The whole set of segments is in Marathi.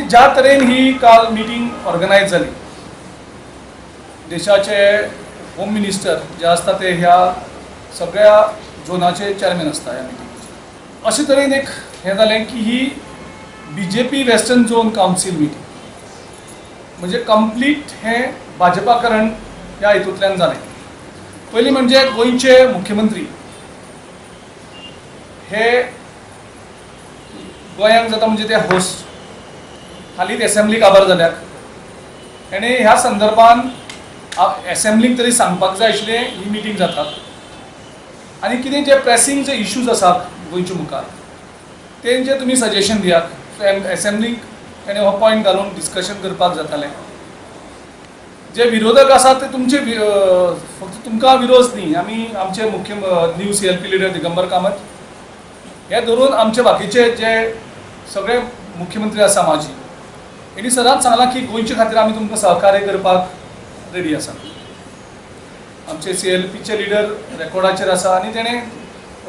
ज्या तरेन ही काल मिटींग ऑर्गनायज जाली, देशाचे होम मिनिस्टर जे आसता ते ह्या सगळ्या झोनाचे चेअरमॅन आसता ह्या मिटींगेचे. अशे तरेन एक हें जालें की ही BJP western zone council meeting म्हणजे कंप्लीट हें भाजपाकरण ह्या हितूंतल्यान जालें. पयलीं म्हणजे गोंयचे मुख्यमंत्री हे गोंयांत जाता म्हणजे ते होस्ट. हालींच एसेंब्लीक आभार जाल्याक ताणें ह्या संदर्भान एसेंब्लीक तरी सांगपाक जाय आशिल्लें ही मिटींग जाता आनी कितें जे प्रेसींग जे इश्यूज आसात गोंयचे मुखार तेंचें तुमी सजेशन दियात. एसेंब्लीक ताणें हो पॉयंट घालून डिस्कशन करपाक जातालें. जे विरोधक आसात ते तुमचे फक्त तुमकां विरोध न्ही, आमी आमचे मुख्य new CLP leader Digambar Kamat हे धरून आमचे बाकीचे जे सगळे मुख्यमंत्री आसा माजी हेणी सदांच सांगलां की गोंयचे खातीर आमी तुमकां सहकार्य करपाक रेडी आसा. आमचे CLPचे लिडर रेकॉर्डाचेर आसा आनी तेणें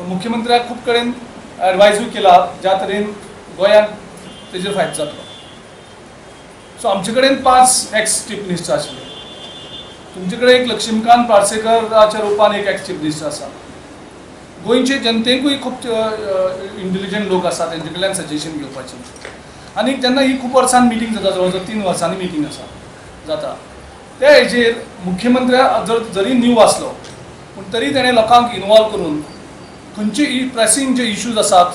मुख्यमंत्र्याक खूब कडेन एडवायजूय केला ज्या तरेन गोंयांत तेजेर फायदो जातलो. सो आमचे कडेन 5 एक्स चीफ मिनिस्टर आशिल्ले. तुमचे कडेन एक लक्ष्मीकांत पार्सेकराच्या रुपान एक एक्स चीफ मिनिस्टर आसा. गोंयचे जनतेकूय खूब इंटेलिजंट लोक आसा तेंचे कडल्यान सजेशन घेवपाची. आनी जेन्ना ही खूब वर्सांनी मिटींग जाता, जवळ जवळ 3 वर्सांनी मिटींग आसा जाता, त्या हेजेर मुख्यमंत्र्या जरी न्यू आसलो पूण तरी तेणें लोकांक इनवॉल्व करून खंयचे प्रेसींग जे इश्यूज आसात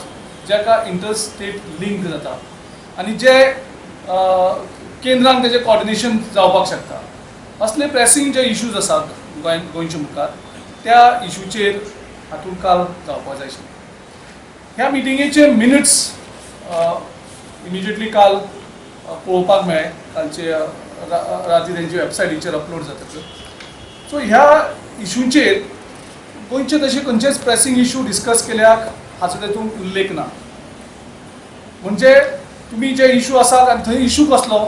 जेका इंटरस्टेट लिंक जाता आनी जे केंद्रान तेजें कॉर्डिनेशन जावपाक शकता असले प्रेसींग जे इश्यूज आसात गोंयचे मुखार त्या इश्यूचेर हातूंत काल जावपाक जाय आशिल्लें. ह्या मिटींगेचे मिनिट्स इमिजिएटली काल पळोवपाक मेळ्ळे. कालचे राती तेंचे वेबसायटीचेर अपलोड जातकच. सो ह्या इश्यूचेर गोंयचे तशे खंयचेच प्रेसींग इश्यू डिस्कस केल्याक हाचो तेतूंत उल्लेख ना. म्हणजे तुमी जे इश्यू आसात आनी थंय इश्यू कसलो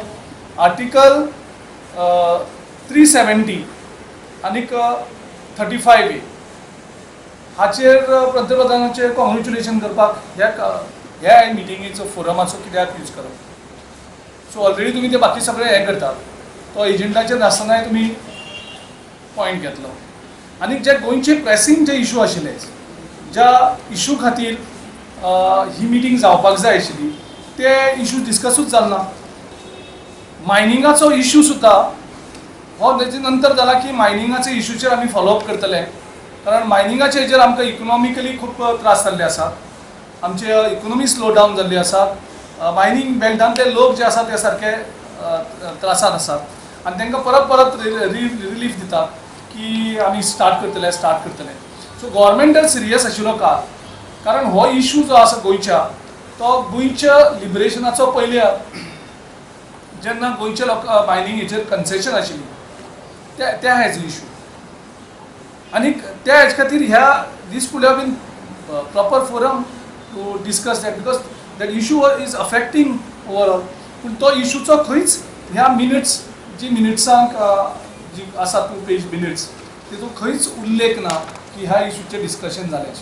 आर्टिकल 370 आनीक 35A हाचेर पंतप्रधानाचेर कॉंग्रेच्युलेशन करपाक ह्या मिटींगेचो फोरमाचो कित्याक यूज करप. सो ऑलरेडी तुमी ते बाकी सगळे हें करतात, तो एजेंडाचेर नासतनाय तुमी पॉयंट घेतलो. आनी जे गोंयचे प्रेसींग जे इश्यू आशिल्ले ज्या इश्यू खातीर ही मिटींग जावपाक जाय आशिल्ली ते इश्यू डिस्कसूच जालना. मायनिंगाचो इश्यू सुद्दां हो तेजे नंतर जाला की मायनिंगाच्या इश्यूचेर आमी फॉलोअप करतले, कारण मायनिंगाचे हेजेर आमकां इकॉनॉमिकली खूब त्रास जाल्ले आसात. आमचे इकॉनॉमी स्लो डावन जाल्ली आसा. मायनींग बेल्टान ते लोक जे आसात ते सारके त्रासात आसात आनी तांकां परत परत रिलीफ दितात की आमी स्टार्ट करतले. सो गव्हर्मेंट सिरियस आशिल्लो कारण हो इश्यू जो आसा गोंयच्या तो गोंयच्या लिबरेशनाचो पयले जेन्ना गोंयच्या लोक मायनींग हेचेर कन्सेशन आशिल्ली त्या हेजो इश्यू आनी त्या हेज खातीर this could have been proper forum to discuss that because that issue is affecting overall. पूण तो इश्यूचो खंयच ह्या मिनिट्सांक जी आसा 2 पेज मिनिट्स तितूंत खंयच उल्लेख ना की ह्या इश्यूचेर डिस्कशन जालें.